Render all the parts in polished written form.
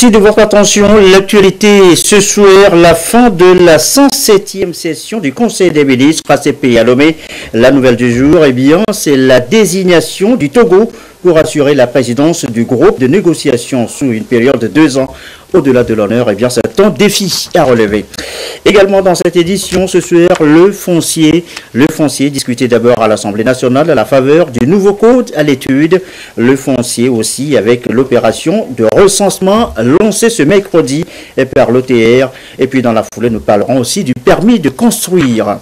Merci de votre attention. L'actualité ce soir, la fin de la 107e session du Conseil des ministres ACP à Lomé. La nouvelle du jour, eh bien, c'est la désignation du Togo pour assurer la présidence du groupe de négociation sous une période de 2 ans. Au-delà de l'honneur, eh bien, c'est un défi à relever. Également dans cette édition, ce soir, le foncier. Le foncier, discuté d'abord à l'Assemblée nationale à la faveur du nouveau code à l'étude. Le foncier aussi avec l'opération de recensement lancée ce mercredi par l'OTR. Et puis dans la foulée, nous parlerons aussi du permis de construire.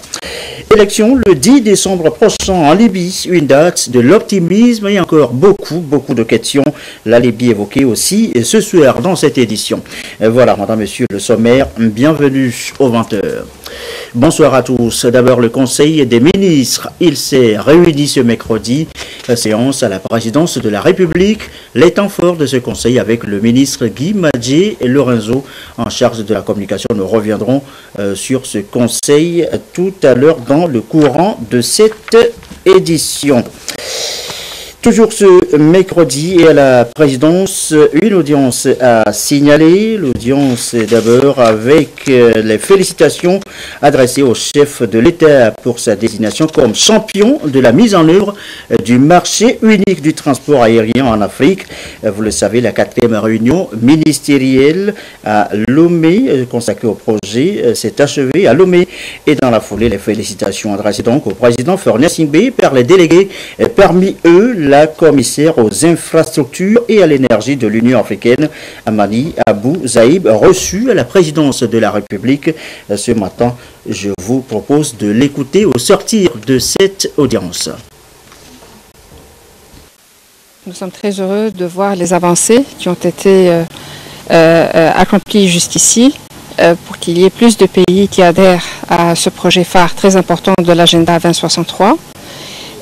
Élection le 10 décembre prochain en Libye, une date de l'optimisme et encore beaucoup de questions. La Libye évoquée aussi ce soir dans cette édition. Voilà, madame, monsieur, le sommaire. Bienvenue aux 20h. Bonsoir à tous. D'abord, le Conseil des ministres. Il s'est réuni ce mercredi. Séance à la présidence de la République. Les temps forts de ce conseil avec le ministre Guy Madjé et Lorenzo en charge de la communication. Nous reviendrons sur ce conseil tout à l'heure dans le courant de cette édition. Toujours ce mercredi et à la présidence, une audience à signaler. L'audience d'abord avec les félicitations adressées au chef de l'État pour sa désignation comme champion de la mise en œuvre du marché unique du transport aérien en Afrique. Vous le savez, la 4e réunion ministérielle à Lomé consacrée au projet s'est achevée à Lomé. Et dans la foulée, les félicitations adressées donc au président Fornia Singbe par les délégués, parmi eux la commissaire aux infrastructures et à l'énergie de l'Union africaine, Amani Abou Zaïb, reçu à la présidence de la République ce matin. Je vous propose de l'écouter au sortir de cette audience. Nous sommes très heureux de voir les avancées qui ont été accomplies jusqu'ici pour qu'il y ait plus de pays qui adhèrent à ce projet phare très important de l'agenda 2063.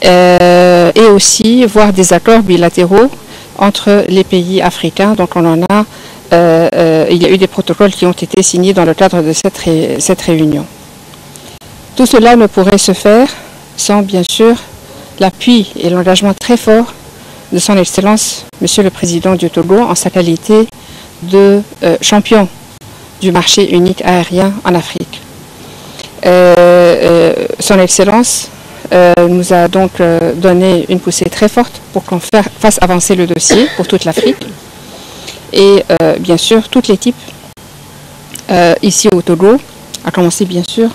Et aussi voir des accords bilatéraux entre les pays africains. Donc on en a, il y a eu des protocoles qui ont été signés dans le cadre de cette réunion. Tout cela ne pourrait se faire sans bien sûr l'appui et l'engagement très fort de son Excellence, Monsieur le Président du Togo, en sa qualité de champion du marché unique aérien en Afrique. Son Excellence nous a donc donné une poussée très forte pour qu'on fasse avancer le dossier pour toute l'Afrique. Et bien sûr, toute l'équipe ici au Togo, à commencer bien sûr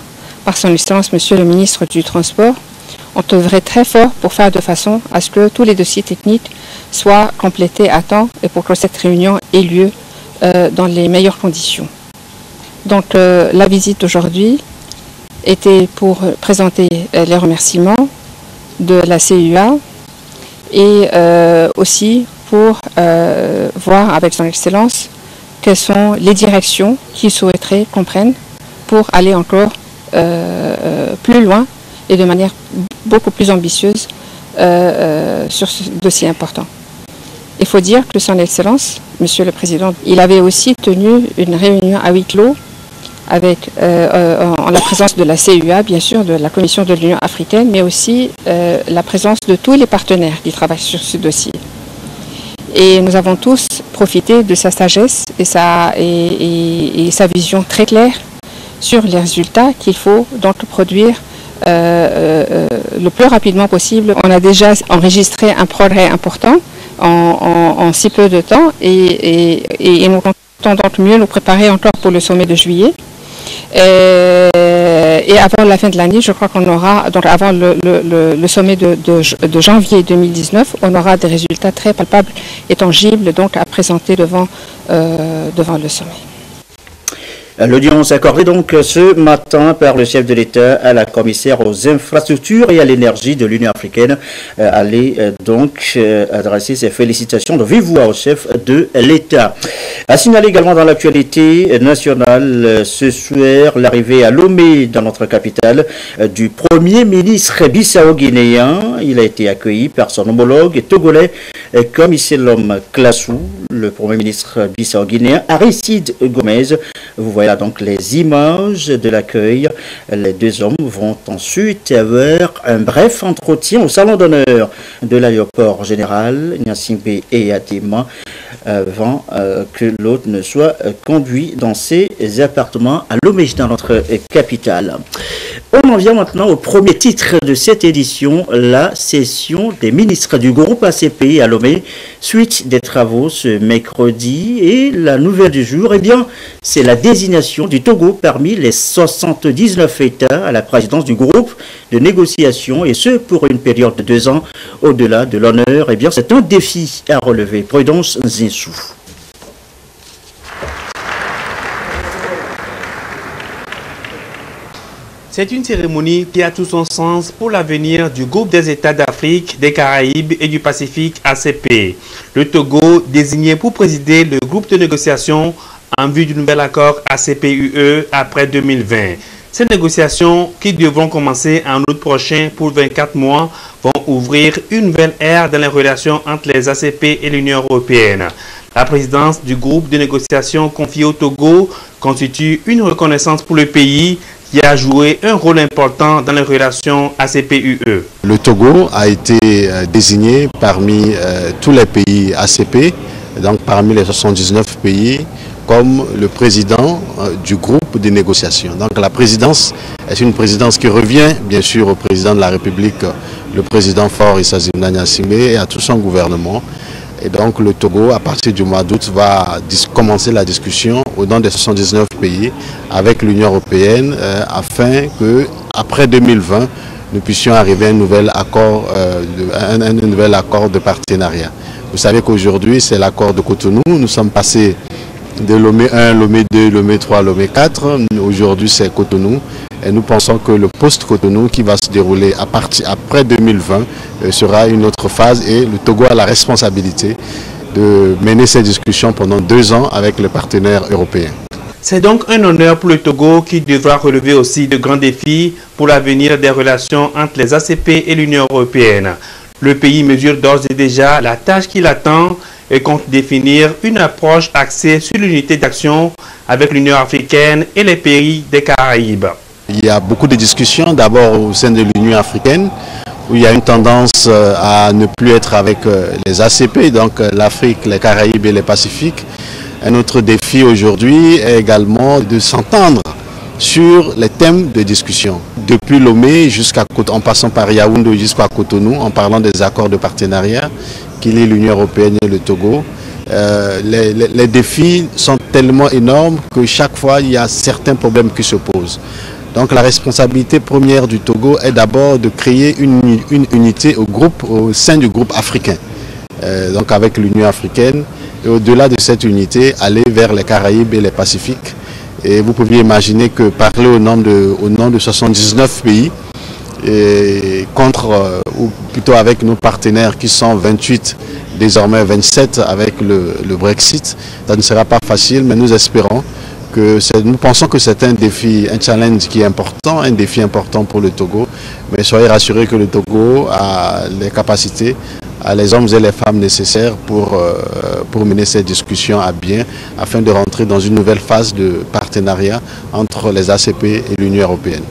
par son Excellence, Monsieur le Ministre du Transport, ont œuvré très fort pour faire de façon à ce que tous les dossiers techniques soient complétés à temps et pour que cette réunion ait lieu dans les meilleures conditions. Donc la visite d'aujourd'hui était pour présenter les remerciements de la CUA et aussi pour voir avec son Excellence quelles sont les directions qu'il souhaiterait qu'on prenne pour aller encore plus loin et de manière beaucoup plus ambitieuse sur ce dossier important. Il faut dire que son Excellence, Monsieur le Président, il avait aussi tenu une réunion à huis clos avec, en la présence de la CUA, bien sûr, de la Commission de l'Union africaine, mais aussi la présence de tous les partenaires qui travaillent sur ce dossier. Et nous avons tous profité de sa sagesse et sa vision très claire sur les résultats qu'il faut donc produire le plus rapidement possible. On a déjà enregistré un progrès important en si peu de temps et nous comptons donc mieux nous préparer encore pour le sommet de juillet. Et avant la fin de l'année, je crois qu'on aura, donc avant le sommet de janvier 2019, on aura des résultats très palpables et tangibles donc à présenter devant le sommet. L'audience accordée donc ce matin par le chef de l'État à la commissaire aux infrastructures et à l'énergie de l'Union africaine allait donc adresser ses félicitations de vive voix au chef de l'État. À signaler également dans l'actualité nationale ce soir l'arrivée à Lomé dans notre capitale du Premier ministre bissau-guinéen. Il a été accueilli par son homologue togolais comme Isselom Klassou, le Premier ministre bissau-guinéen Aristide Gomez. Vous voyez donc les images de l'accueil. Les deux hommes vont ensuite avoir un bref entretien au salon d'honneur de l'aéroport général Gnassingbé et Adema. avant que l'autre ne soit conduit dans ses appartements à Lomé, dans notre capitale. On en vient maintenant au premier titre de cette édition, la session des ministres du groupe ACPI à Lomé, suite des travaux ce mercredi. Et la nouvelle du jour, eh bien, c'est la désignation du Togo parmi les 79 États à la présidence du groupe de négociation, et ce pour une période de 2 ans. Au-delà de l'honneur, eh bien, c'est un défi à relever. Prudence Zinsou. C'est une cérémonie qui a tout son sens pour l'avenir du groupe des États d'Afrique, des Caraïbes et du Pacifique ACP. Le Togo, désigné pour présider le groupe de négociation en vue du nouvel accord ACP-UE après 2020. Ces négociations, qui devront commencer en août prochain pour 24 mois, vont ouvrir une nouvelle ère dans les relations entre les ACP et l'Union européenne. La présidence du groupe de négociation confié au Togo constitue une reconnaissance pour le pays qui a joué un rôle important dans les relations ACP-UE. Le Togo a été désigné parmi tous les pays ACP, donc parmi les 79 pays, comme le président du groupe de négociation. Donc la présidence est une présidence qui revient bien sûr au président de la République, le président Faure Issa Gnassingbé, et à tout son gouvernement. Et donc le Togo, à partir du mois d'août, va commencer la discussion au nom des 79 pays avec l'Union européenne afin que, après 2020, nous puissions arriver à un nouvel accord, de partenariat. Vous savez qu'aujourd'hui, c'est l'accord de Cotonou. Nous sommes passés de Lomé 1, Lomé 2, Lomé 3, Lomé 4. Aujourd'hui, c'est Cotonou. Et nous pensons que le post-Cotonou qui va se dérouler après 2020 sera une autre phase, et le Togo a la responsabilité de mener ces discussions pendant 2 ans avec les partenaires européens. C'est donc un honneur pour le Togo qui devra relever aussi de grands défis pour l'avenir des relations entre les ACP et l'Union européenne. Le pays mesure d'ores et déjà la tâche qu'il attend et compte définir une approche axée sur l'unité d'action avec l'Union africaine et les pays des Caraïbes. Il y a beaucoup de discussions, d'abord au sein de l'Union africaine, où il y a une tendance à ne plus être avec les ACP, donc l'Afrique, les Caraïbes et les Pacifiques. Un autre défi aujourd'hui est également de s'entendre sur les thèmes de discussion. Depuis Lomé en passant par Yaoundé jusqu'à Cotonou, en parlant des accords de partenariat qui lient l'Union européenne et le Togo, les défis sont tellement énormes que chaque fois il y a certains problèmes qui se posent. Donc la responsabilité première du Togo est d'abord de créer une unité au sein du groupe africain, donc avec l'Union africaine, et au-delà de cette unité, aller vers les Caraïbes et les Pacifiques. Et vous pouvez imaginer que parler au nom de 79 pays, ou plutôt avec nos partenaires qui sont 28, désormais 27 avec le Brexit, ça ne sera pas facile, mais nous espérons nous pensons que c'est un défi, un challenge qui est important, un défi important pour le Togo. Mais soyez rassurés que le Togo a les capacités, a les hommes et les femmes nécessaires pour mener ces discussions à bien, afin de rentrer dans une nouvelle phase de partenariat entre les ACP et l'Union européenne.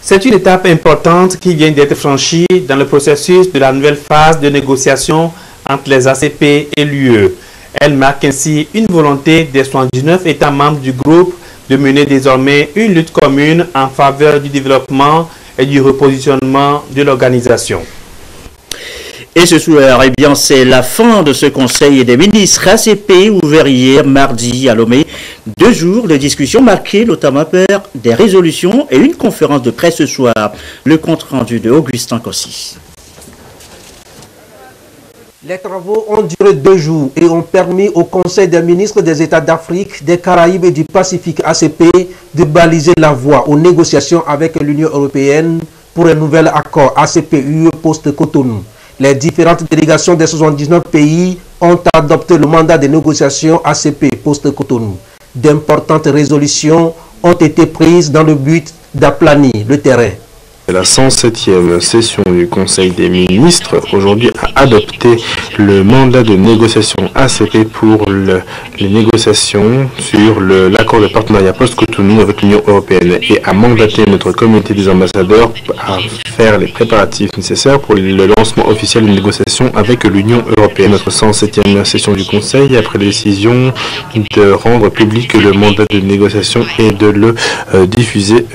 C'est une étape importante qui vient d'être franchie dans le processus de la nouvelle phase de négociation entre les ACP et l'UE. Elle marque ainsi une volonté des 79 États membres du groupe de mener désormais une lutte commune en faveur du développement et du repositionnement de l'organisation. Et ce soir, eh bien, c'est la fin de ce Conseil des ministres ACP ouvert hier mardi à Lomé. 2 jours de discussion marqués notamment par des résolutions et une conférence de presse ce soir. Le compte rendu de Augustin Kossi. Les travaux ont duré 2 jours et ont permis au Conseil des ministres des États d'Afrique, des Caraïbes et du Pacifique ACP de baliser la voie aux négociations avec l'Union européenne pour un nouvel accord ACP-UE post-Cotonou. Les différentes délégations des 79 pays ont adopté le mandat de négociations ACP post-Cotonou. D'importantes résolutions ont été prises dans le but d'aplanir le terrain. La 107e session du Conseil des ministres aujourd'hui a adopté le mandat de négociation ACP pour les négociations sur l'accord de partenariat post-Cotonou avec l'Union européenne et a mandaté notre comité des ambassadeurs à faire les préparatifs nécessaires pour le lancement officiel des négociations avec l'Union européenne. Notre 107e session du Conseil a pris la décision de rendre public le mandat de négociation et de le diffuser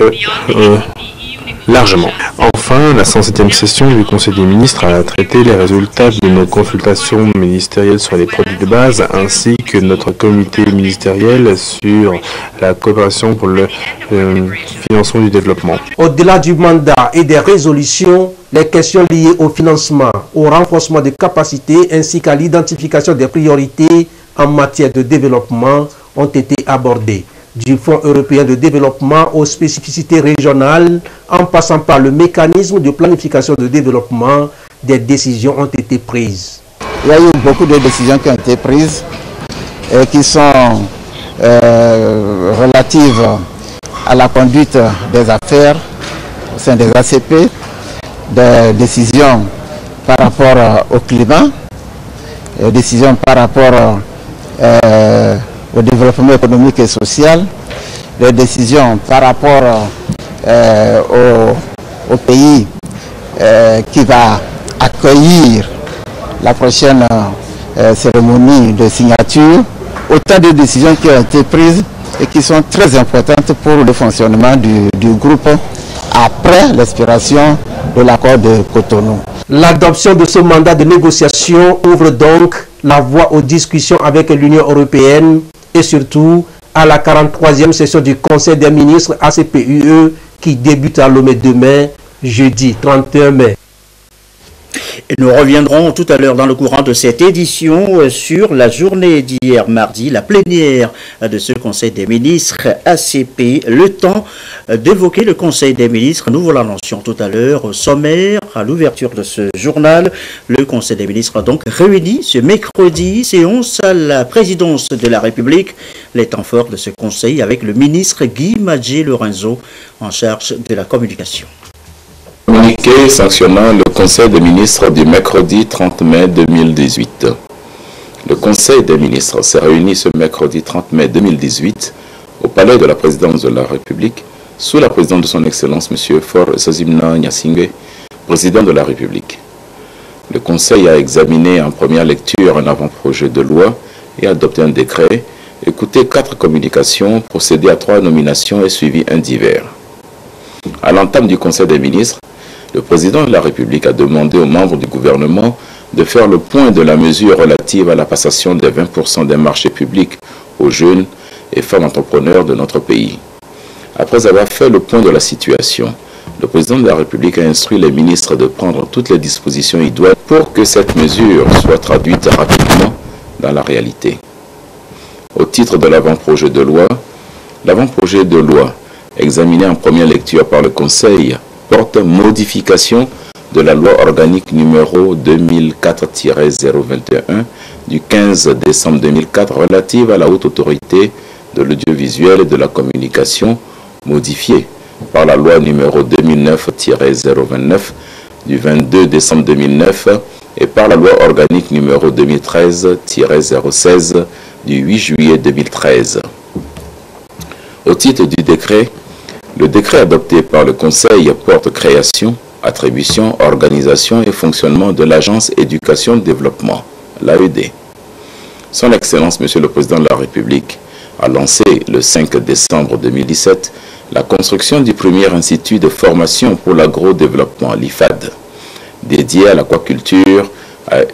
largement. Enfin, la 107e session du Conseil des ministres a traité les résultats de nos consultations ministérielles sur les produits de base ainsi que notre comité ministériel sur la coopération pour le financement du développement. Au-delà du mandat et des résolutions, les questions liées au financement, au renforcement des capacités ainsi qu'à l'identification des priorités en matière de développement ont été abordées. Du Fonds européen de développement aux spécificités régionales, en passant par le mécanisme de planification de développement, des décisions ont été prises. Il y a eu beaucoup de décisions qui ont été prises et qui sont relatives à la conduite des affaires au sein des ACP, des décisions par rapport au climat, des décisions par rapport au développement économique et social, des décisions par rapport au pays qui va accueillir la prochaine cérémonie de signature. Autant de décisions qui ont été prises et qui sont très importantes pour le fonctionnement du groupe après l'expiration de l'accord de Cotonou. L'adoption de ce mandat de négociation ouvre donc la voie aux discussions avec l'Union européenne et surtout à la 43e session du Conseil des ministres ACP-UE qui débute à Lomé demain, jeudi 31 mai. Et nous reviendrons tout à l'heure dans le courant de cette édition sur la journée d'hier mardi, la plénière de ce Conseil des ministres ACP. Le temps d'évoquer le Conseil des ministres, nous vous l'annoncions tout à l'heure au sommaire, à l'ouverture de ce journal. Le Conseil des ministres a donc réuni ce mercredi, séance à la présidence de la République. Les temps forts de ce Conseil avec le ministre Guy Madjé-Lorenzo en charge de la communication. Communiqué sanctionnant le Conseil des ministres du mercredi 30 mai 2018. Le Conseil des ministres s'est réuni ce mercredi 30 mai 2018 au palais de la présidence de la République sous la présidence de son Excellence M. Faure Esazimna Gnassingbé, président de la République. Le Conseil a examiné en première lecture un avant-projet de loi et adopté un décret, écouté 4 communications, procédé à 3 nominations et suivi un divers. À l'entame du Conseil des ministres, le président de la République a demandé aux membres du gouvernement de faire le point de la mesure relative à la passation des 20% des marchés publics aux jeunes et femmes entrepreneurs de notre pays. Après avoir fait le point de la situation, le président de la République a instruit les ministres de prendre toutes les dispositions idoines pour que cette mesure soit traduite rapidement dans la réalité. Au titre de l'avant-projet de loi, examiné en première lecture par le Conseil, porte modification de la loi organique numéro 2004-021 du 15 décembre 2004 relative à la haute autorité de l'audiovisuel et de la communication, modifiée par la loi numéro 2009-029 du 22 décembre 2009 et par la loi organique numéro 2013-016 du 8 juillet 2013. Au titre du décret, le décret adopté par le Conseil porte création, attribution, organisation et fonctionnement de l'Agence Éducation Développement, l'AED. Son Excellence, Monsieur le Président de la République, a lancé le 5 décembre 2017 la construction du premier institut de formation pour l'agro-développement, l'IFAD, dédié à l'aquaculture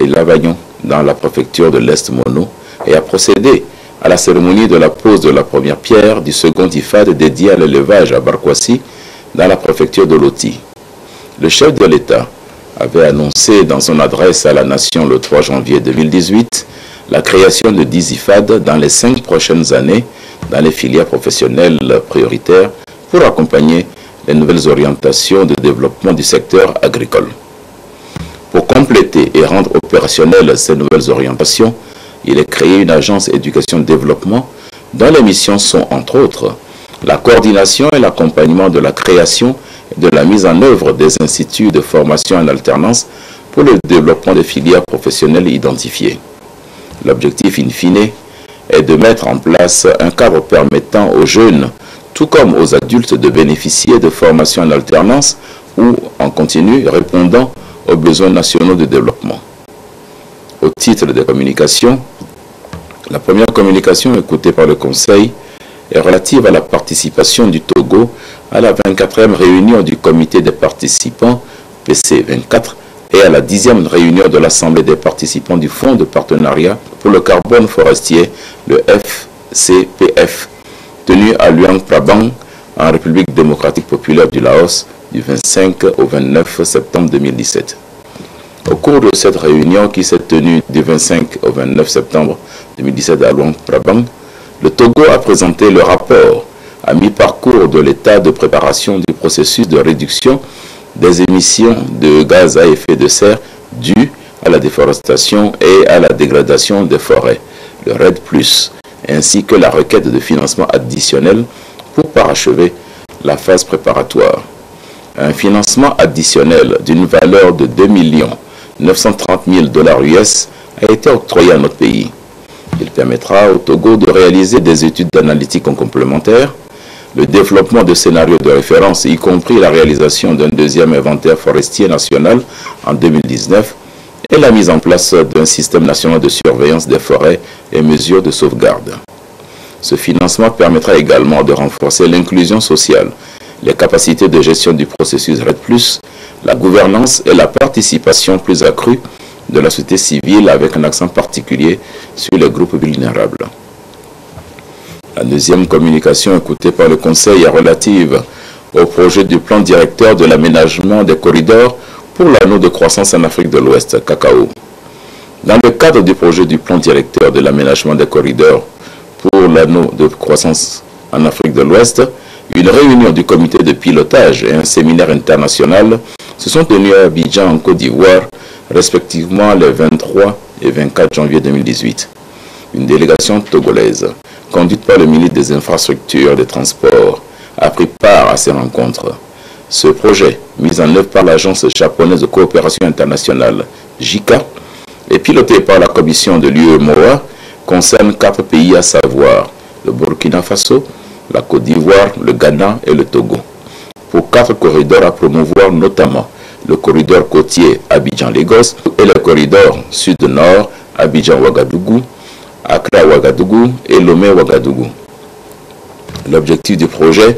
et l'Avagnon dans la préfecture de l'Est-Mono et a procédé à la cérémonie de la pose de la première pierre du second IFAD dédié à l'élevage à Barkwasi dans la préfecture de Loti. Le chef de l'État avait annoncé dans son adresse à la nation le 3 janvier 2018 la création de 10 IFAD dans les 5 prochaines années dans les filières professionnelles prioritaires pour accompagner les nouvelles orientations de développement du secteur agricole. Pour compléter et rendre opérationnelles ces nouvelles orientations, il est créé une agence éducation-développement dont les missions sont, entre autres, la coordination et l'accompagnement de la création de la mise en œuvre des instituts de formation en alternance pour le développement des filières professionnelles identifiées. L'objectif, in fine, est de mettre en place un cadre permettant aux jeunes, tout comme aux adultes, de bénéficier de formations en alternance ou en continu répondant aux besoins nationaux de développement. Au titre des communications, la première communication écoutée par le Conseil est relative à la participation du Togo à la 24e réunion du comité des participants PC24 et à la 10e réunion de l'Assemblée des participants du Fonds de partenariat pour le carbone forestier, le FCPF, tenu à Luang Prabang, en République démocratique populaire du Laos, du 25 au 29 septembre 2017. Au cours de cette réunion qui s'est tenue du 25 au 29 septembre 2017 à Luang Prabang, le Togo a présenté le rapport à mi-parcours de l'état de préparation du processus de réduction des émissions de gaz à effet de serre dues à la déforestation et à la dégradation des forêts, le RED+, ainsi que la requête de financement additionnel pour parachever la phase préparatoire. Un financement additionnel d'une valeur de 2 930 000 $ US a été octroyé à notre pays. Il permettra au Togo de réaliser des études d'analytique complémentaires, le développement de scénarios de référence, y compris la réalisation d'un deuxième inventaire forestier national en 2019 et la mise en place d'un système national de surveillance des forêts et mesures de sauvegarde. Ce financement permettra également de renforcer l'inclusion sociale, les capacités de gestion du processus RED+, la gouvernance et la participation plus accrue de la société civile avec un accent particulier sur les groupes vulnérables. La deuxième communication écoutée par le Conseil est relative au projet du plan directeur de l'aménagement des corridors pour l'anneau de croissance en Afrique de l'Ouest, CACAO. Dans le cadre du projet du plan directeur de l'aménagement des corridors pour l'anneau de croissance en Afrique de l'Ouest, une réunion du comité de pilotage et un séminaire international se sont tenus à Abidjan, en Côte d'Ivoire, respectivement les 23 et 24 janvier 2018. Une délégation togolaise, conduite par le ministre des Infrastructures et des Transports, a pris part à ces rencontres. Ce projet, mis en œuvre par l'Agence japonaise de coopération internationale, JICA, et piloté par la commission de l'UEMOA, concerne 4 pays, à savoir le Burkina Faso, la Côte d'Ivoire, le Ghana et le Togo, pour 4 corridors à promouvoir, notamment le corridor côtier Abidjan-Lagos et le corridor sud-nord Abidjan-Ouagadougou, Accra-Ouagadougou et Lomé-Ouagadougou. L'objectif du projet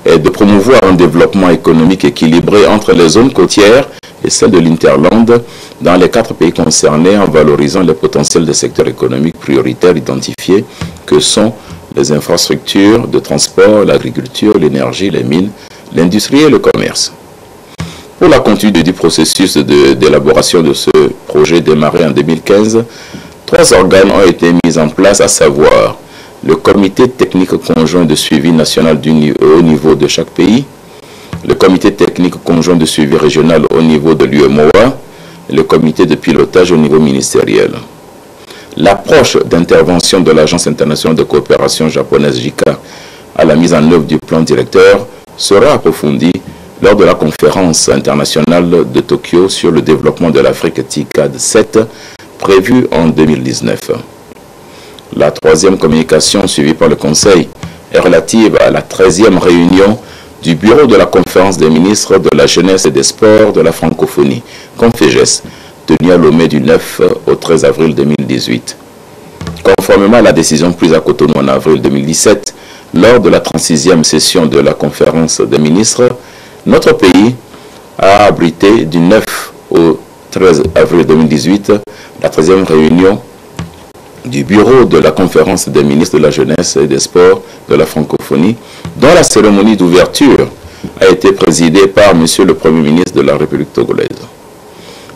est de promouvoir un développement économique équilibré entre les zones côtières et celles de l'Interland dans les 4 pays concernés en valorisant les potentiels des secteurs économiques prioritaires identifiés que sont les infrastructures de transport, l'agriculture, l'énergie, les mines, l'industrie et le commerce. Pour la continuité du processus d'élaboration de ce projet démarré en 2015, 3 organes ont été mis en place, à savoir le comité technique conjoint de suivi national au niveau de chaque pays, le comité technique conjoint de suivi régional au niveau de l'UEMOA et le comité de pilotage au niveau ministériel. L'approche d'intervention de l'Agence internationale de coopération japonaise JICA à la mise en œuvre du plan directeur sera approfondie lors de la conférence internationale de Tokyo sur le développement de l'Afrique TICAD 7 prévue en 2019. La troisième communication suivie par le Conseil est relative à la 13e réunion du Bureau de la Conférence des ministres de la Jeunesse et des Sports de la Francophonie, CONFEJES, tenue à Lomé du 9 au 13 avril 2018. Conformément à la décision prise à Cotonou en avril 2017, lors de la 36e session de la Conférence des ministres, notre pays a abrité du 9 au 13 avril 2018 la 13e réunion du Bureau de la Conférence des ministres de la Jeunesse et des Sports de la Francophonie, dont la cérémonie d'ouverture a été présidée par M. le Premier ministre de la République togolaise.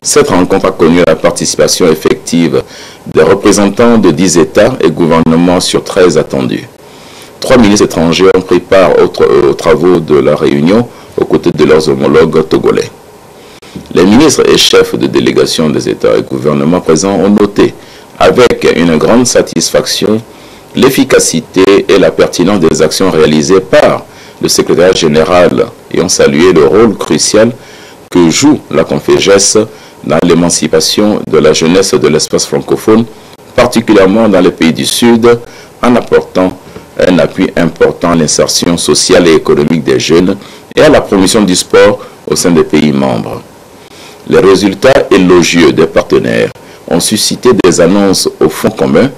Cette rencontre a connu la participation effective des représentants de 10 États et gouvernements sur 13 attendus. 3 ministres étrangers ont pris part aux travaux de la réunion aux côtés de leurs homologues togolais. Les ministres et chefs de délégation des États et gouvernements présents ont noté avec une grande satisfaction l'efficacité et la pertinence des actions réalisées par le secrétaire général et ont salué le rôle crucial que joue la Conféges dans l'émancipation de la jeunesse de l'espace francophone, particulièrement dans les pays du Sud, en apportant un appui important à l'insertion sociale et économique des jeunes et à la promotion du sport au sein des pays membres. Les résultats élogieux des partenaires ont suscité des annonces au fonds commun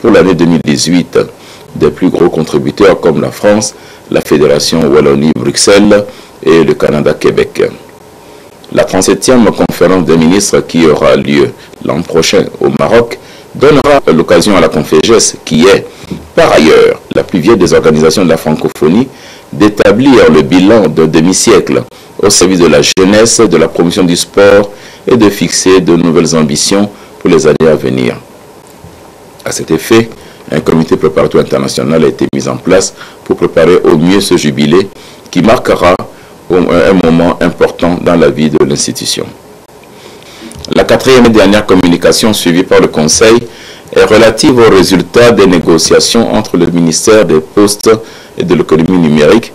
pour l'année 2018 des plus gros contributeurs comme la France, la Fédération Wallonie-Bruxelles et le Canada-Québec. La 37e conférence des ministres qui aura lieu l'an prochain au Maroc donnera l'occasion à la Conféges, qui est par ailleurs la plus vieille des organisations de la francophonie, d'établir le bilan d'un demi-siècle au service de la jeunesse, de la promotion du sport et de fixer de nouvelles ambitions pour les années à venir. À cet effet, un comité préparatoire international a été mis en place pour préparer au mieux ce jubilé qui marquera un moment important dans la vie de l'institution. La quatrième et dernière communication suivie par le Conseil est relative aux résultats des négociations entre le ministère des Postes et de l'économie numérique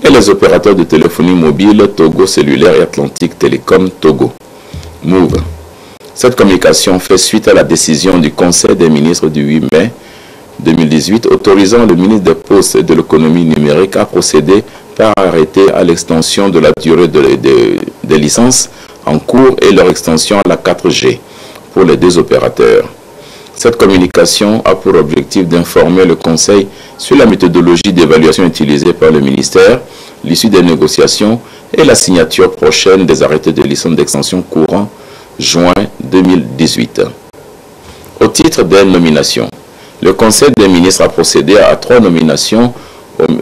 et les opérateurs de téléphonie mobile Togo Cellulaire et Atlantique Télécom Togo, MOVE. Cette communication fait suite à la décision du Conseil des ministres du 8 mai 2018 autorisant le ministre des Postes et de l'économie numérique à procéder par arrêté à l'extension de la durée des licences en cours et leur extension à la 4G pour les deux opérateurs. Cette communication a pour objectif d'informer le Conseil sur la méthodologie d'évaluation utilisée par le ministère, l'issue des négociations et la signature prochaine des arrêtés de licence d'extension courant juin 2018. Au titre des nominations, le Conseil des ministres a procédé à 3 nominations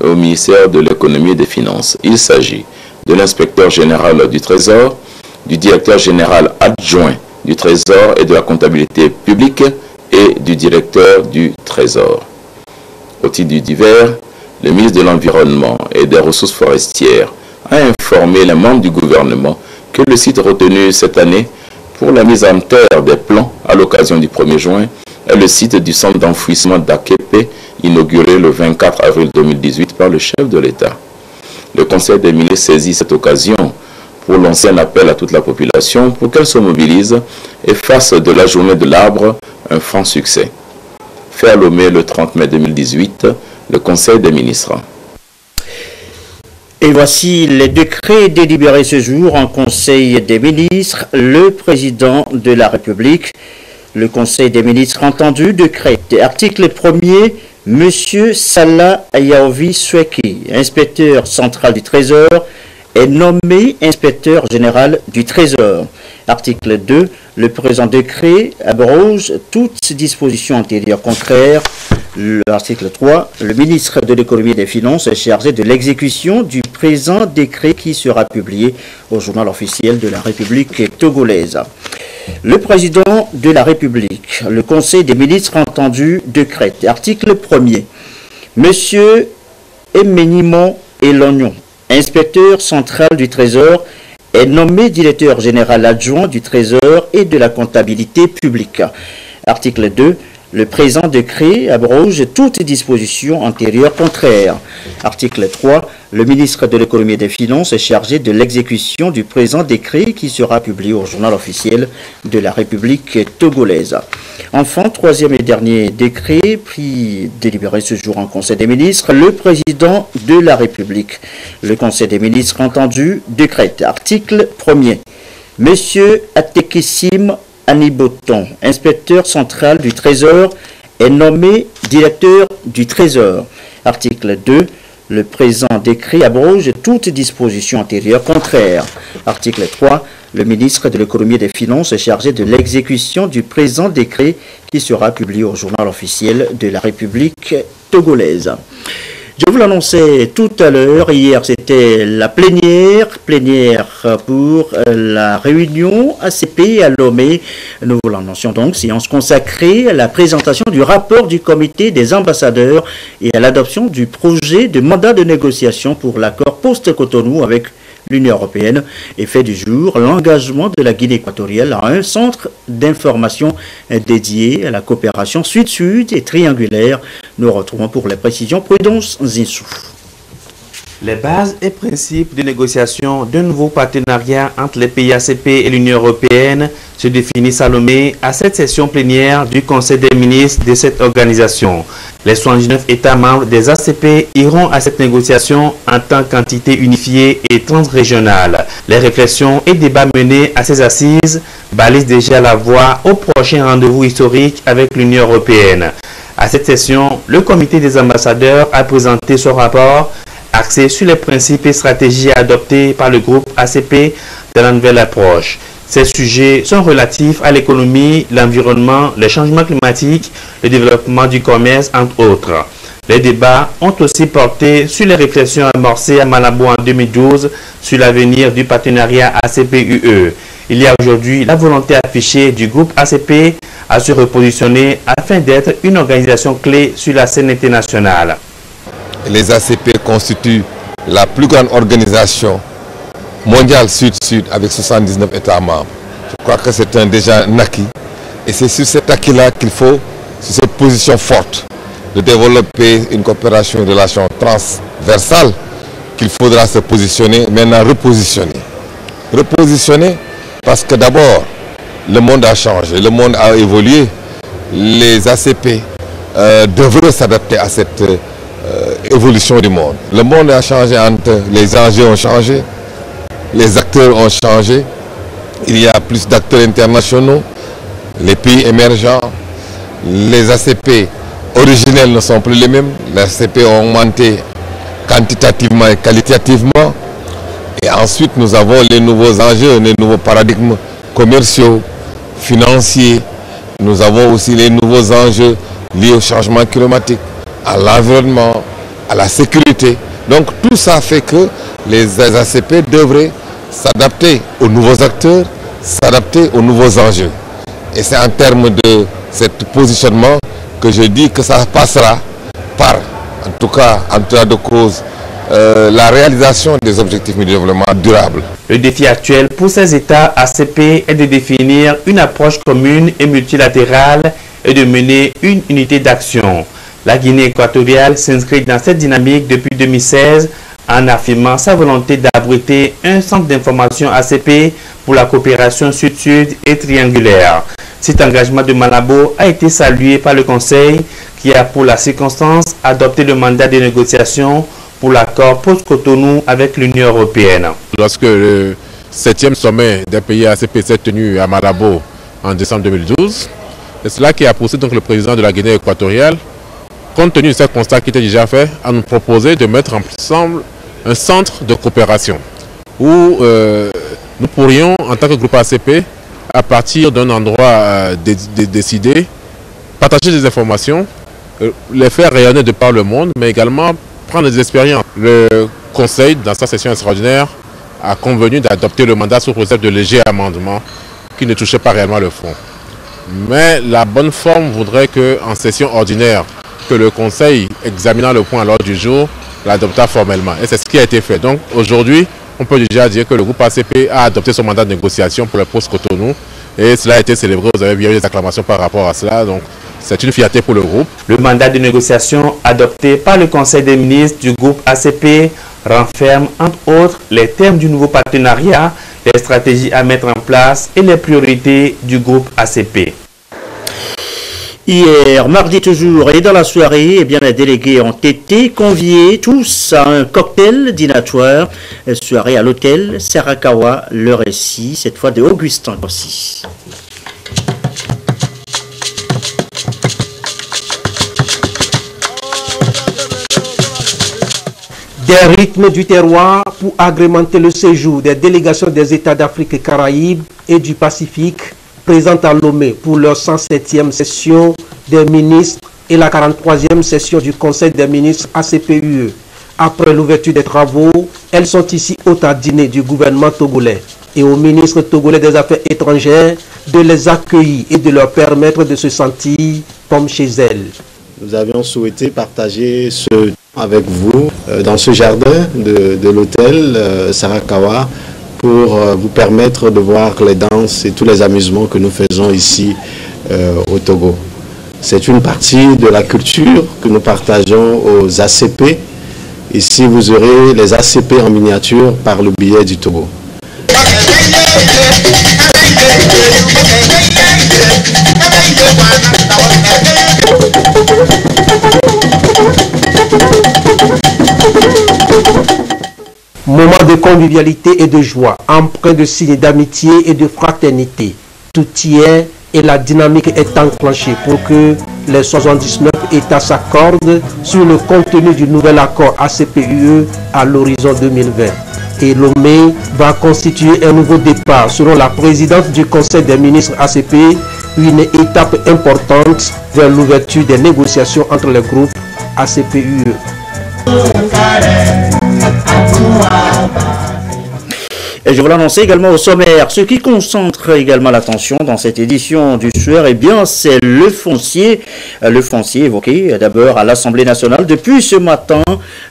au ministère de l'économie et des finances. Il s'agit de l'inspecteur général du Trésor, du directeur général adjoint du Trésor et de la comptabilité publique et du directeur du Trésor. Au titre du divers, le ministre de l'Environnement et des Ressources forestières a informé les membres du gouvernement que le site retenu cette année pour la mise en terre des plans à l'occasion du 1er juin est le site du centre d'enfouissement d'Akepe, inauguré le 24 avril 2018 par le chef de l'État. Le Conseil des ministres saisit cette occasion pour lancer un appel à toute la population pour qu'elle se mobilise et fasse de la journée de l'arbre un franc succès. Fait à Lomé le 30 mai 2018, le Conseil des ministres. Et voici les décrets délibérés ce jour en Conseil des ministres. Le président de la République, le Conseil des ministres entendu, décrète. Article 1er, M. Salah Yaovi Sweki, inspecteur central du Trésor, est nommé inspecteur général du Trésor. Article 2. Le présent décret abroge toutes dispositions antérieures contraires. L'article 3. Le ministre de l'économie et des finances est chargé de l'exécution du présent décret qui sera publié au journal officiel de la République togolaise. Le président de la République, le Conseil des ministres entendu, décrète. Article 1er. Monsieur Emenimon Elognon, inspecteur central du Trésor, est nommé directeur général adjoint du Trésor et de la comptabilité publique. Article 2. Le présent décret abroge toutes dispositions antérieures contraires. Article 3. Le ministre de l'économie et des finances est chargé de l'exécution du présent décret qui sera publié au journal officiel de la République togolaise. Enfin, troisième et dernier décret pris délibéré ce jour en Conseil des ministres, le président de la République. Le Conseil des ministres entendu décrète. Article 1er. Monsieur Atekissim Aniboton, inspecteur central du Trésor, est nommé directeur du Trésor. Article 2. Le présent décret abroge toute disposition antérieure contraire. Article 3. Le ministre de l'économie et des finances est chargé de l'exécution du présent décret qui sera publié au journal officiel de la République togolaise. Je vous l'annonçais tout à l'heure, hier c'était la plénière pour la réunion ACP à Lomé. Nous vous l'annoncions donc, séance consacrée à la présentation du rapport du comité des ambassadeurs et à l'adoption du projet de mandat de négociation pour l'accord post-Cotonou avec l'Union européenne. Et fait du jour l'engagement de la Guinée équatoriale à un centre d'information dédié à la coopération sud-sud et triangulaire. Nous retrouvons pour les précisions Prudence Zinsou. Les bases et principes de négociation d'un nouveau partenariat entre les pays ACP et l'Union européenne se définissent à Lomé à cette session plénière du Conseil des ministres de cette organisation. Les 79 États membres des ACP iront à cette négociation en tant qu'entité unifiée et transrégionale. Les réflexions et débats menés à ces assises balisent déjà la voie au prochain rendez-vous historique avec l'Union européenne. À cette session, le comité des ambassadeurs a présenté son rapport axé sur les principes et stratégies adoptés par le groupe ACP dans la nouvelle approche. Ces sujets sont relatifs à l'économie, l'environnement, le changement climatique, le développement du commerce, entre autres. Les débats ont aussi porté sur les réflexions amorcées à Malabo en 2012 sur l'avenir du partenariat ACP-UE. Il y a aujourd'hui la volonté affichée du groupe ACP à se repositionner afin d'être une organisation clé sur la scène internationale. Les ACP constituent la plus grande organisation mondiale sud-sud avec 79 États membres. Je crois que c'est déjà un acquis. Et c'est sur cet acquis-là qu'il faut, sur cette position forte, de développer une coopération, une relation transversale qu'il faudra se positionner, maintenant repositionner. Repositionner parce que d'abord, le monde a changé, le monde a évolué. Les ACP devraient s'adapter à cette évolution du monde. Le monde a changé, les enjeux ont changé, les acteurs ont changé, il y a plus d'acteurs internationaux, les pays émergents, les ACP originels ne sont plus les mêmes, les ACP ont augmenté quantitativement et qualitativement, et ensuite nous avons les nouveaux enjeux, les nouveaux paradigmes commerciaux, financiers, nous avons aussi les nouveaux enjeux liés au changement climatique, à l'environnement, à la sécurité. Donc tout ça fait que les ACP devraient s'adapter aux nouveaux acteurs, s'adapter aux nouveaux enjeux. Et c'est en termes de ce positionnement que je dis que ça passera par, en tout cas de cause, la réalisation des objectifs de développement durable. Le défi actuel pour ces États ACP est de définir une approche commune et multilatérale et de mener une unité d'action. La Guinée équatoriale s'inscrit dans cette dynamique depuis 2016 en affirmant sa volonté d'abriter un centre d'information ACP pour la coopération sud-sud et triangulaire. Cet engagement de Malabo a été salué par le Conseil qui a pour la circonstance adopté le mandat de négociation pour l'accord post-Cotonou avec l'Union européenne. Lorsque le 7e sommet des pays ACP s'est tenu à Malabo en décembre 2012, c'est cela qui a poussé donc le président de la Guinée équatoriale, compte tenu de ce constat qui était déjà fait, à nous proposer de mettre ensemble un centre de coopération où nous pourrions, en tant que groupe ACP, à partir d'un endroit décidé, partager des informations, les faire rayonner de par le monde, mais également prendre des expériences. Le Conseil, dans sa session extraordinaire, a convenu d'adopter le mandat sous réserve de légers amendements qui ne touchaient pas réellement le fond. Mais la bonne forme voudrait qu'en session ordinaire, que le Conseil, examinant le point à l'ordre du jour, l'adopta formellement. Et c'est ce qui a été fait. Donc aujourd'hui, on peut déjà dire que le groupe ACP a adopté son mandat de négociation pour le post-Cotonou. Et cela a été célébré, vous avez bien eu des acclamations par rapport à cela. Donc c'est une fierté pour le groupe. Le mandat de négociation adopté par le Conseil des ministres du groupe ACP renferme entre autres les termes du nouveau partenariat, les stratégies à mettre en place et les priorités du groupe ACP. Hier, mardi toujours, et dans la soirée, eh bien, les délégués ont été conviés tous à un cocktail dînatoire, soirée à l'hôtel Sarakawa, le récit, cette fois de Augustin Rossi. Des rythmes du terroir pour agrémenter le séjour des délégations des États d'Afrique et Caraïbes et du Pacifique présentes à Lomé pour leur 107e session des ministres et la 43e session du Conseil des ministres ACP-UE. Après l'ouverture des travaux, elles sont ici hôtes à dîner du gouvernement togolais et au ministre togolais des Affaires étrangères de les accueillir et de leur permettre de se sentir comme chez elles. Nous avions souhaité partager ce temps avec vous dans ce jardin de l'hôtel Sarakawa pour vous permettre de voir les danses et tous les amusements que nous faisons ici au Togo. C'est une partie de la culture que nous partageons aux ACP Ici, vous aurez les ACP en miniature par le biais du Togo. Moment de convivialité et de joie, empreint de signes d'amitié et de fraternité. Tout y est et la dynamique est enclenchée pour que les 79 États s'accordent sur le contenu du nouvel accord ACP-UE à l'horizon 2020. Et Lomé va constituer un nouveau départ, selon la présidente du Conseil des ministres ACP, une étape importante vers l'ouverture des négociations entre les groupes ACP-UE. Et je vous l'annonçais également au sommaire. Ce qui concentre également l'attention dans cette édition du SUER, eh bien, c'est le foncier. Le foncier évoqué d'abord à l'Assemblée nationale depuis ce matin.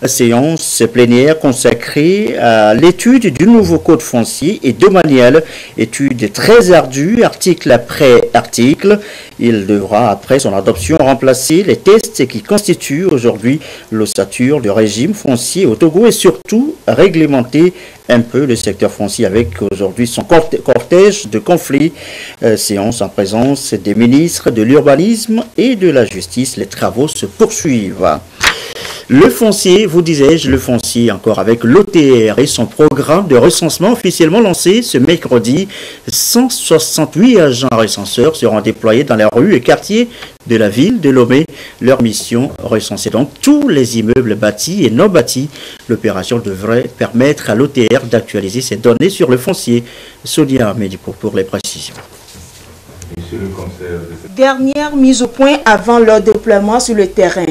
Séance plénière consacrée à l'étude du nouveau code foncier et de manuel. Étude très ardue, article après article. Il devra, après son adoption, remplacer les tests qui constituent aujourd'hui l'ossature du régime foncier au Togo et surtout réglementer un peu le secteur foncier avec aujourd'hui son cortège de conflits. Séance en présence des ministres de l'urbanisme et de la justice. Les travaux se poursuivent. Le foncier, vous disais-je, le foncier encore avec l'OTR et son programme de recensement officiellement lancé ce mercredi. 168 agents recenseurs seront déployés dans les rues et quartiers de la ville de Lomé. Leur mission, recenser donc tous les immeubles bâtis et non bâtis. L'opération devrait permettre à l'OTR d'actualiser ses données sur le foncier. Sonia Medipo pour les précisions. Dernière mise au point avant leur déploiement sur le terrain.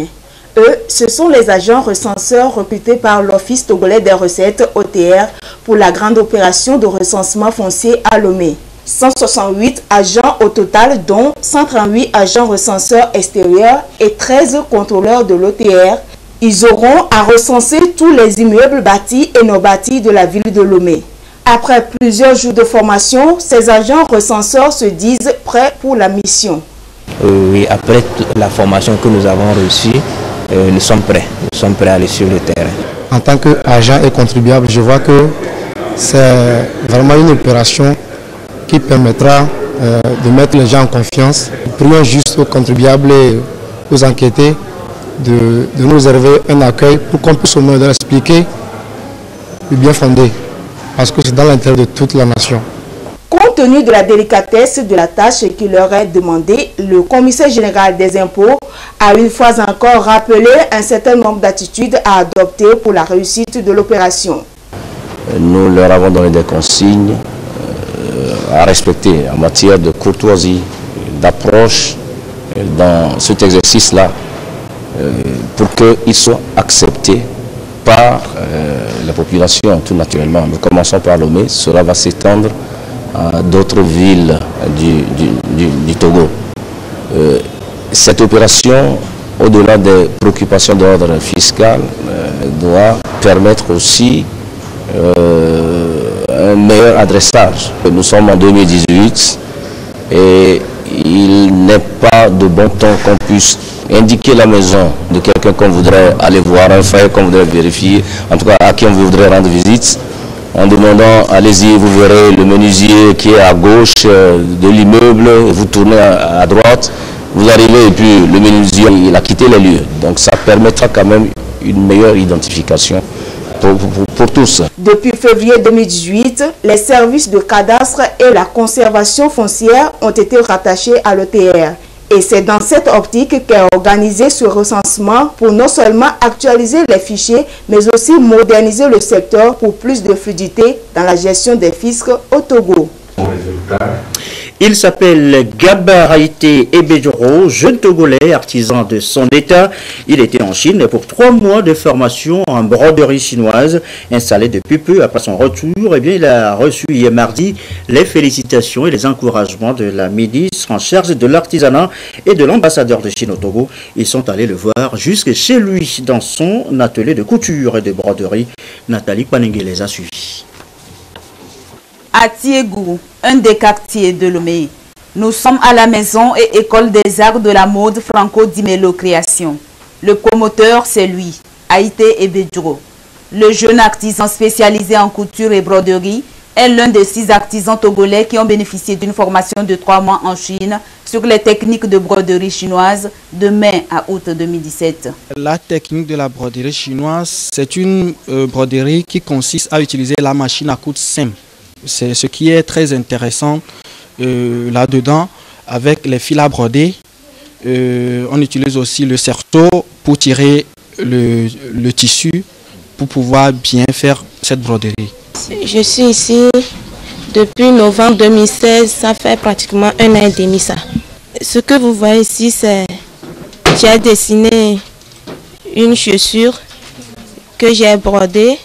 Eux, ce sont les agents recenseurs recrutés par l'Office togolais des recettes OTR pour la grande opération de recensement foncier à Lomé. 168 agents au total, dont 138 agents recenseurs extérieurs et 13 contrôleurs de l'OTR. Ils auront à recenser tous les immeubles bâtis et non bâtis de la ville de Lomé. Après plusieurs jours de formation, ces agents recenseurs se disent prêts pour la mission. Oui, après la formation que nous avons reçue, nous sommes prêts à aller sur le terrain. En tant qu'agent et contribuable, je vois que c'est vraiment une opération qui permettra de mettre les gens en confiance. Prions juste aux contribuables et aux enquêtés de nous réserver un accueil pour qu'on puisse au moins leur expliquer le bien fondé, parce que c'est dans l'intérêt de toute la nation. Compte tenu de la délicatesse de la tâche qui leur est demandée, le commissaire général des impôts a une fois encore rappelé un certain nombre d'attitudes à adopter pour la réussite de l'opération. Nous leur avons donné des consignes à respecter en matière de courtoisie, d'approche dans cet exercice-là pour qu'ils soient acceptés par la population, tout naturellement. Nous commençons par Lomé, cela va s'étendre à d'autres villes du Togo. Cette opération, au-delà des préoccupations d'ordre fiscal, doit permettre aussi un meilleur adressage. Nous sommes en 2018 et il n'est pas de bon ton qu'on puisse indiquer la maison de quelqu'un qu'on voudrait aller voir, un frère qu'on voudrait vérifier, en tout cas à qui on voudrait rendre visite, en demandant, allez-y, vous verrez le menuisier qui est à gauche de l'immeuble, vous tournez à droite, vous arrivez et puis le menuisier, il a quitté les lieux. Donc ça permettra quand même une meilleure identification pour tous. Depuis février 2018, les services de cadastre et la conservation foncière ont été rattachés à l'OTR. Et c'est dans cette optique qu'est organisé ce recensement pour non seulement actualiser les fichiers, mais aussi moderniser le secteur pour plus de fluidité dans la gestion des fiscs au Togo. Il s'appelle Gabaraïté Ebedjoro, jeune Togolais, artisan de son état. Il était en Chine pour 3 mois de formation en broderie chinoise. Installé depuis peu après son retour, eh bien, il a reçu hier mardi les félicitations et les encouragements de la ministre en charge de l'artisanat et de l'ambassadeur de Chine au Togo. Ils sont allés le voir jusque chez lui dans son atelier de couture et de broderie. Nathalie Panengue les a suivis. À Tiégou, un des quartiers de Lomé, nous sommes à la maison et école des arts de la mode Franco Dimelo Création. Le promoteur, c'est lui, Haïté Ebedjoro. Le jeune artisan spécialisé en couture et broderie est l'un des 6 artisans togolais qui ont bénéficié d'une formation de 3 mois en Chine sur les techniques de broderie chinoise de mai à août 2017. La technique de la broderie chinoise, c'est une broderie qui consiste à utiliser la machine à coudre simple. C'est ce qui est très intéressant là-dedans. Avec les fils à broder, on utilise aussi le cerceau pour tirer le tissu pour pouvoir bien faire cette broderie. Je suis ici depuis novembre 2016, ça fait pratiquement 1 an et demi ça. Ce que vous voyez ici, c'est j'ai dessiné une chaussure que j'ai brodée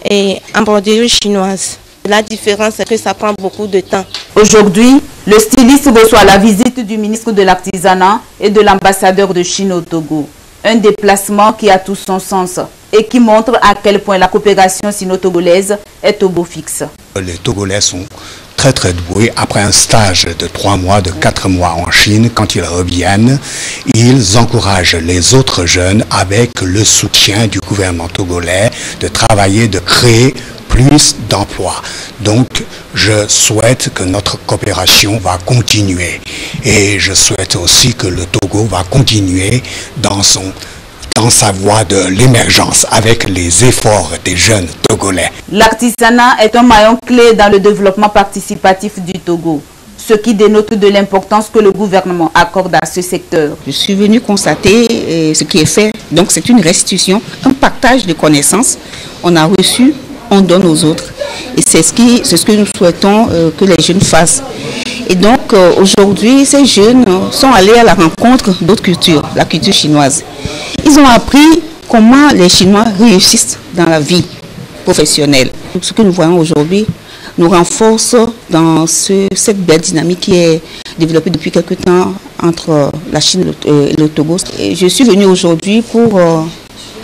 et en broderie chinoise. La différence, c'est que ça prend beaucoup de temps. Aujourd'hui, le styliste reçoit la visite du ministre de l'Artisanat et de l'ambassadeur de Chine au Togo. Un déplacement qui a tout son sens et qui montre à quel point la coopération sino-togolaise est au beau fixe. Les Togolais sont très doués. Après un stage de 3 mois, de 4 mois en Chine, quand ils reviennent, ils encouragent les autres jeunes avec le soutien du gouvernement togolais de travailler, de créer plus d'emplois. Donc, je souhaite que notre coopération va continuer. Et je souhaite aussi que le Togo va continuer dans sa voie de l'émergence avec les efforts des jeunes Togolais. L'artisanat est un maillon clé dans le développement participatif du Togo, ce qui dénote de l'importance que le gouvernement accorde à ce secteur. Je suis venu constater ce qui est fait. Donc c'est une restitution, un partage de connaissances. On a reçu, on donne aux autres. Et c'est ce que nous souhaitons que les jeunes fassent. Et donc aujourd'hui, ces jeunes sont allés à la rencontre d'autres cultures, la culture chinoise. Ils ont appris comment les Chinois réussissent dans la vie professionnelle. Donc, ce que nous voyons aujourd'hui nous renforce dans cette belle dynamique qui est développée depuis quelque temps entre la Chine et le Togo. Et je suis venue aujourd'hui pour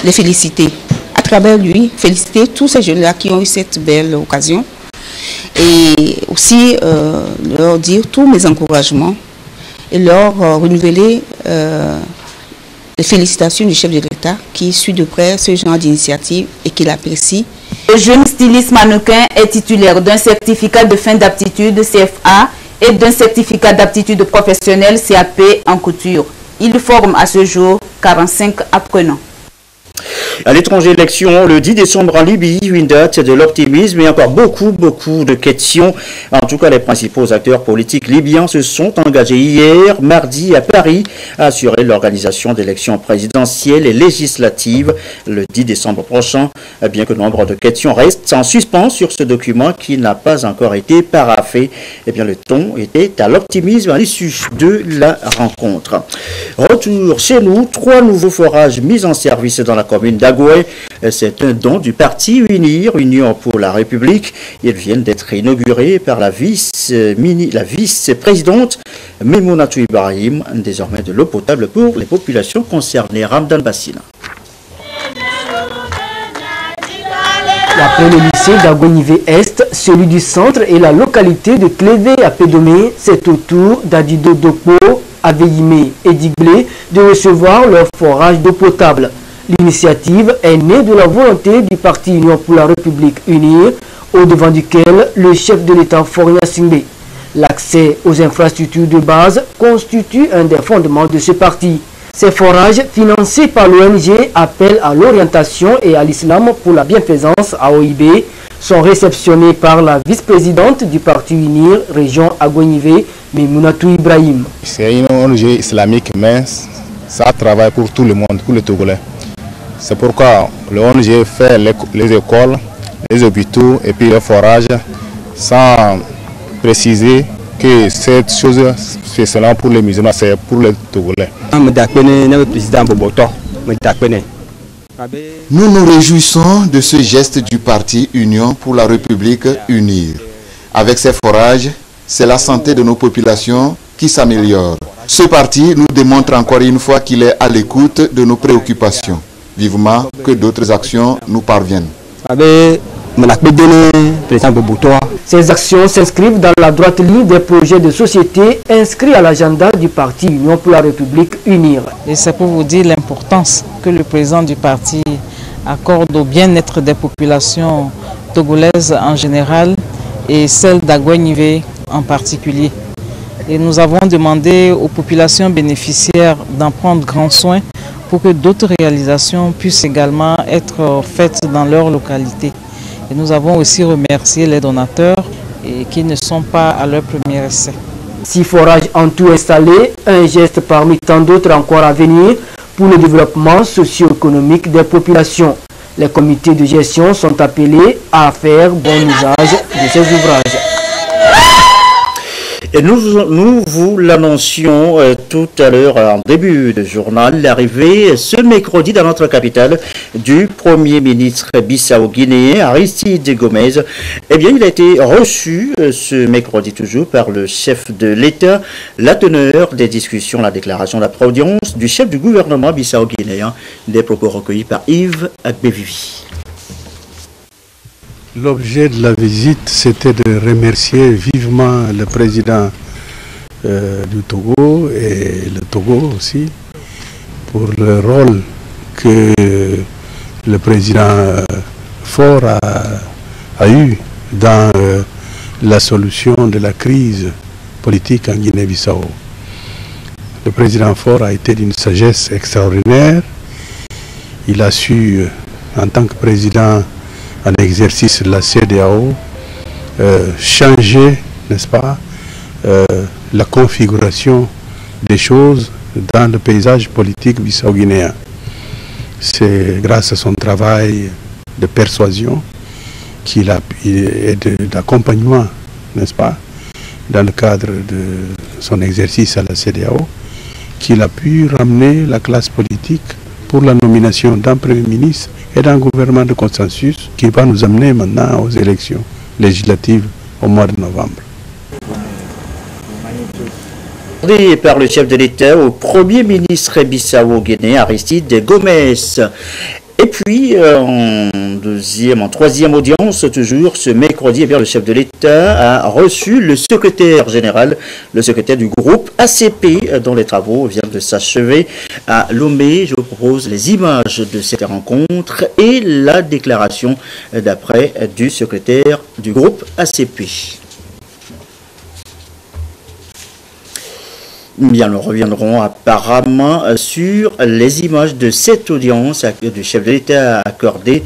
les féliciter. À travers lui, féliciter tous ces jeunes-là qui ont eu cette belle occasion. Et aussi leur dire tous mes encouragements et leur renouveler les félicitations du chef de l'État qui suit de près ce genre d'initiative et qui l'apprécie. Le jeune styliste mannequin est titulaire d'un certificat de fin d'aptitude CFA et d'un certificat d'aptitude professionnelle CAP en couture. Il forme à ce jour 45 apprenants. À l'étranger, élection le 10 décembre en Libye, une date de l'optimisme et encore beaucoup de questions. En tout cas, les principaux acteurs politiques libyens se sont engagés hier, mardi, à Paris, à assurer l'organisation d'élections présidentielles et législatives le 10 décembre prochain, bien que nombre de questions restent en suspens sur ce document qui n'a pas encore été paraphé. Eh bien, le ton était à l'optimisme à l'issue de la rencontre. Retour chez nous, 3 nouveaux forages mis en service dans la commune d'Agoué. C'est un don du parti UNIR, Union pour la République. Ils viennent d'être inaugurés par la vice-présidente Memonatou Ibrahim, désormais de l'eau potable pour les populations concernées. Ramdan Bassina. Après le lycée d'Agonivé-Est, celui du centre et la localité de Clévé à Pédomé, c'est au tour d'Adido Dokpo, Aveillime et Diglé de recevoir leur forage d'eau potable. L'initiative est née de la volonté du parti Union pour la République UNIR, au devant duquel le chef de l'État Foria Singbe. L'accès aux infrastructures de base constitue un des fondements de ce parti. Ces forages, financés par l'ONG Appel à l'orientation et à l'islam pour la bienfaisance AOIB, sont réceptionnés par la vice-présidente du parti UNIR, région Agonivé, Memonatou Ibrahim. C'est une ONG islamique, mais ça travaille pour tout le monde, pour les Togolais. C'est pourquoi l'ONG fait les écoles, les hôpitaux et puis les forages, sans préciser que cette chose, c'est seulement pour les musulmans, c'est pour les Togolais. Nous nous réjouissons de ce geste du parti Union pour la République UNIR. Avec ces forages, c'est la santé de nos populations qui s'améliore. Ce parti nous démontre encore une fois qu'il est à l'écoute de nos préoccupations. Vivement que d'autres actions nous parviennent. Ces actions s'inscrivent dans la droite ligne des projets de société inscrits à l'agenda du parti Union pour la République UNIR. Et c'est pour vous dire l'importance que le président du parti accorde au bien-être des populations togolaises en général et celles d'Aguenivé en particulier. Et nous avons demandé aux populations bénéficiaires d'en prendre grand soin pour que d'autres réalisations puissent également être faites dans leur localité. Et nous avons aussi remercié les donateurs qui ne sont pas à leur premier essai. 6 forages en tout installés, un geste parmi tant d'autres encore à venir pour le développement socio-économique des populations. Les comités de gestion sont appelés à faire bon usage de ces ouvrages. Et nous vous l'annoncions tout à l'heure en début de journal, l'arrivée ce mercredi dans notre capitale du Premier ministre bissau-guinéen Aristide Gomez. Eh bien, il a été reçu ce mercredi toujours par le chef de l'État, la teneur des discussions, la déclaration d'après audience du chef du gouvernement bissau-guinéen, des propos recueillis par Yves Agbevivi. L'objet de la visite, c'était de remercier vivement le président du Togo et le Togo aussi pour le rôle que le président Faure a eu dans la solution de la crise politique en Guinée-Bissau. Le président Faure a été d'une sagesse extraordinaire. Il a su, en tant que président en exercice de la CEDEAO, changer, n'est-ce pas, la configuration des choses dans le paysage politique bissau-guinéen. C'est grâce à son travail de persuasion et d'accompagnement, n'est-ce pas, dans le cadre de son exercice à la CEDEAO, qu'il a pu ramener la classe politique pour la nomination d'un Premier ministre et d'un gouvernement de consensus qui va nous amener maintenant aux élections législatives au mois de novembre. Par le chef de l'État au Premier ministre bissau-guinéen Aristide Gomez. Et puis, en troisième audience, toujours ce mercredi, le chef de l'État a reçu le secrétaire général, le secrétaire du groupe ACP, dont les travaux viennent de s'achever à Lomé. Je vous propose les images de cette rencontre et la déclaration d'après du secrétaire du groupe ACP. Bien, nous reviendrons apparemment sur les images de cette audience du chef de l'État accordée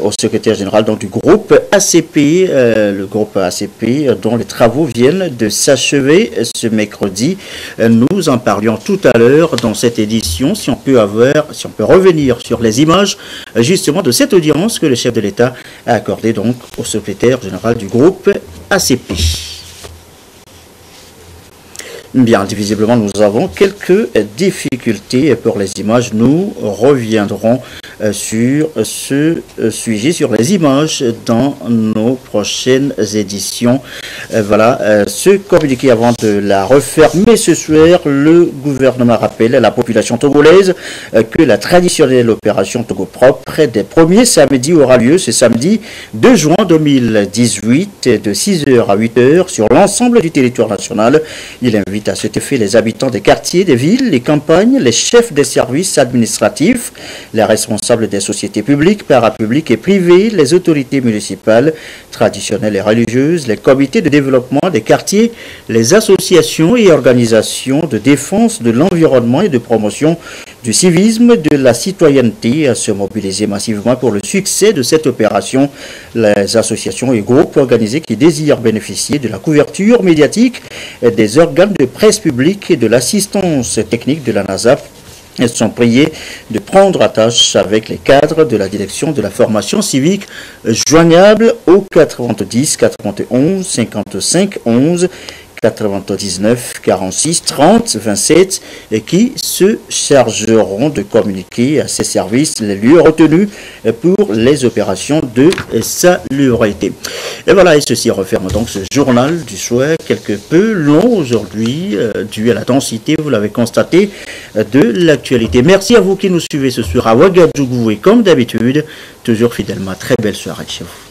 au secrétaire général du groupe ACP, le groupe ACP dont les travaux viennent de s'achever ce mercredi. Nous en parlions tout à l'heure dans cette édition, si on peut revenir sur les images justement de cette audience que le chef de l'État a accordée donc au secrétaire général du groupe ACP. Bien, visiblement, nous avons quelques difficultés pour les images. Nous reviendrons sur ce sujet, sur les images dans nos prochaines éditions. Voilà, ce communiqué avant de la refermer ce soir, le gouvernement rappelle à la population togolaise que la traditionnelle opération Togo Propre des premiers samedis aura lieu ce samedi 2 juin 2018 de 6h à 8h sur l'ensemble du territoire national. Il invite à cet effet les habitants des quartiers, des villes, les campagnes, les chefs des services administratifs, les responsables des sociétés publiques, parapubliques et privées, les autorités municipales, traditionnelles et religieuses, les comités de développement des quartiers, les associations et organisations de défense de l'environnement et de promotion du civisme, de la citoyenneté à se mobiliser massivement pour le succès de cette opération. Les associations et groupes organisés qui désirent bénéficier de la couverture médiatique des organes de presse publique et de l'assistance technique de la NASA sont priés de prendre attache avec les cadres de la direction de la formation civique joignable au 90 91 55 11 99 46 30 27 et qui se chargeront de communiquer à ces services les lieux retenus pour les opérations de salubrité. Et voilà, et ceci referme donc ce journal du soir quelque peu long aujourd'hui, dû à la densité, vous l'avez constaté, de l'actualité. Merci à vous qui nous suivez ce soir à Ouagadougou et comme d'habitude, toujours fidèlement, très belle soirée chez vous.